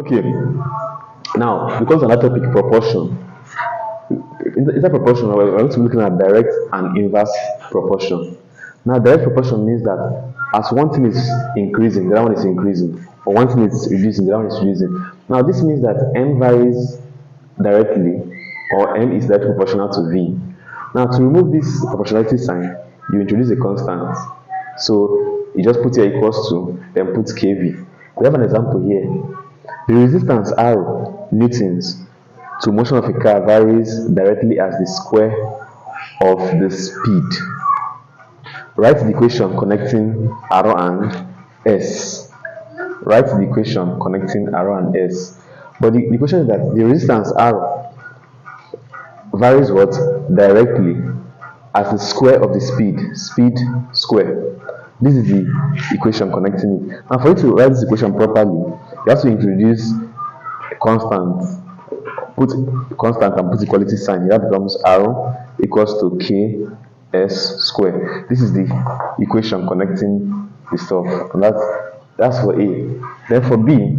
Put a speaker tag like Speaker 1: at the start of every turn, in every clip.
Speaker 1: Okay, now because on that topic proportion, in that proportion, we're going to be looking at direct and inverse proportion. Now, direct proportion means that as one thing is increasing, the other one is increasing, or one thing is reducing, the other one is reducing. Now, this means that n varies directly, or n is directly proportional to v. Now, to remove this proportionality sign, you introduce a constant. So you just put here equals to, then put kv. We have an example here. The resistance R newtons to motion of a car varies directly as the square of the speed. Write the equation connecting R and S. Write the equation connecting R and S. But the question is that the resistance R varies what? Directly as the square of the speed square. This is the equation connecting it. And for you to write this equation properly, you have to introduce a constant, put constant and put equality sign. That becomes R equals to K S square. This is the equation connecting the stuff. And that's for A. Then for B,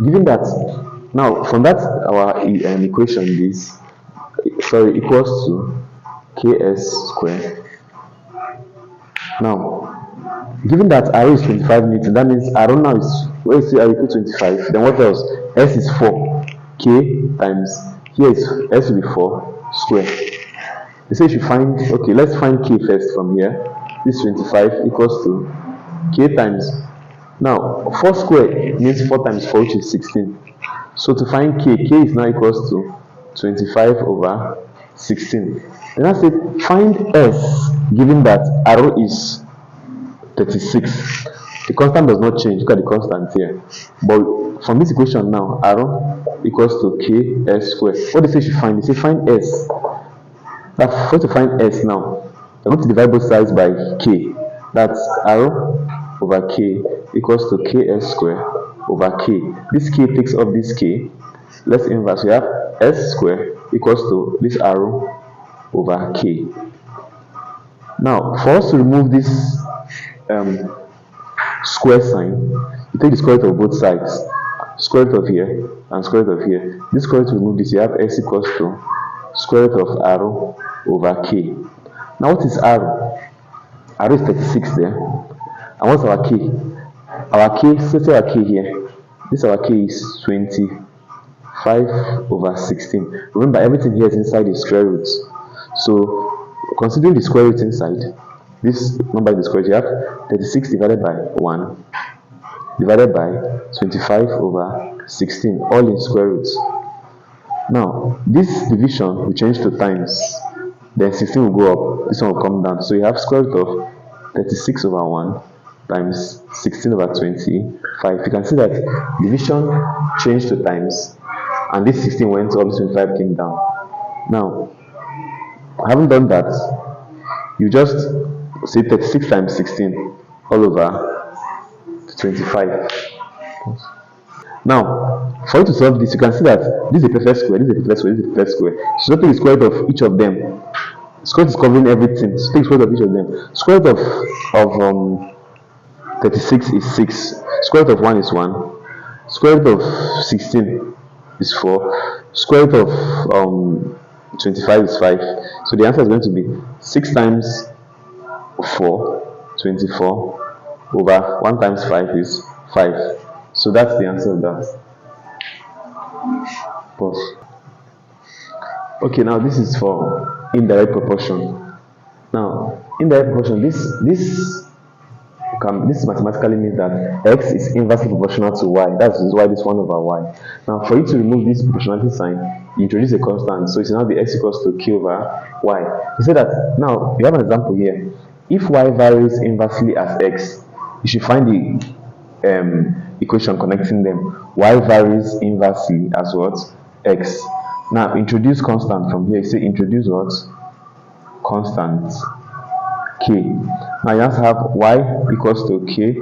Speaker 1: given that now from that our equation is equals to Ks square. Now, given that R is 25 newton, that means R now is, where you see R equal 25, then what else? S is 4, K times, here is S will be 4 square. They say you should find, okay, let's find K first from here. This 25 equals to K times, now 4 square means 4 times 4, which is 16. So to find K is now equals to 25 over 16. And I said find S, given that R is 36. The constant does not change. Look at the constant here. But from this equation now, R equals to Ks squared. What they say you should find? They say find S. Now, for to find S now, you're going to divide both sides by K. That's R over K equals to Ks squared over K. This K takes off this K. Let's inverse. We have S squared equals to this R over K. Now, for us to remove this square sign, you take the square root of both sides, square root of here and square root of here. This square root to remove this, you have S equals to square root of R over K. Now, what is R? R is 36 there. And what's our K? Our K, say our K here. This our K is 25 over 16. Remember, everything here is inside the square root. So, considering the square root inside, this number is the square root. You have 36 divided by 1 divided by 25 over 16, all in square roots. Now, this division will change to times. Then 16 will go up, this one will come down. So you have square root of 36 over 1 times 16 over 25. You can see that division changed to times, and this 16 went up, this 25 came down. Now, having done that, you just say 36 times 16 all over 25. Now, for you to solve this, you can see that this is a perfect square, this is a perfect square, this is a perfect square. So take the square root of each of them. Square root is covering everything. So take the square root of each of them. Square root of 36 is 6. Square root of 1 is 1. Square root of 16 is 4. Square root of 25 is 5. So the answer is going to be 6 times 4, 24, over 1 times 5 is 5. So that's the answer of that. Pause. Okay, now this is for indirect proportion. Now, indirect proportion, this mathematically means that x is inversely proportional to y. That's why this 1 over y. Now, for you to remove this proportionality sign, you introduce a constant. So it's now the x equals to k over y. You say that, now, we have an example here. If y varies inversely as x, you should find the equation connecting them. Y varies inversely as what? X. Now, introduce constant from here. You say introduce what? Constant k. Now you have to have y equals to k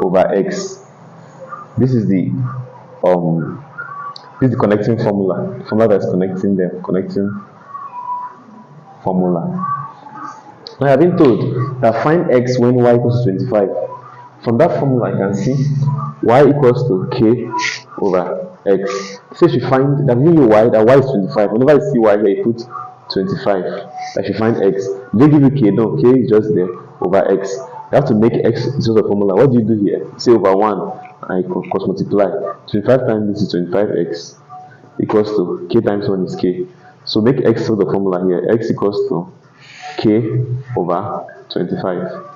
Speaker 1: over x. This is the connecting formula. The formula that's connecting them. Connecting formula. Now I've been told that find x when y equals to 25. From that formula, I can see y equals to k over x. So if you find that given you y, that y is 25. Whenever you see y here, you put 25. That you find x. They give you k, no, k is just there over x. You have to make x into the formula. What do you do here? You say over 1 and you cross multiply. 25 times this is 25x equals to k times 1 is k. So make x to the formula here. X equals to k over 25.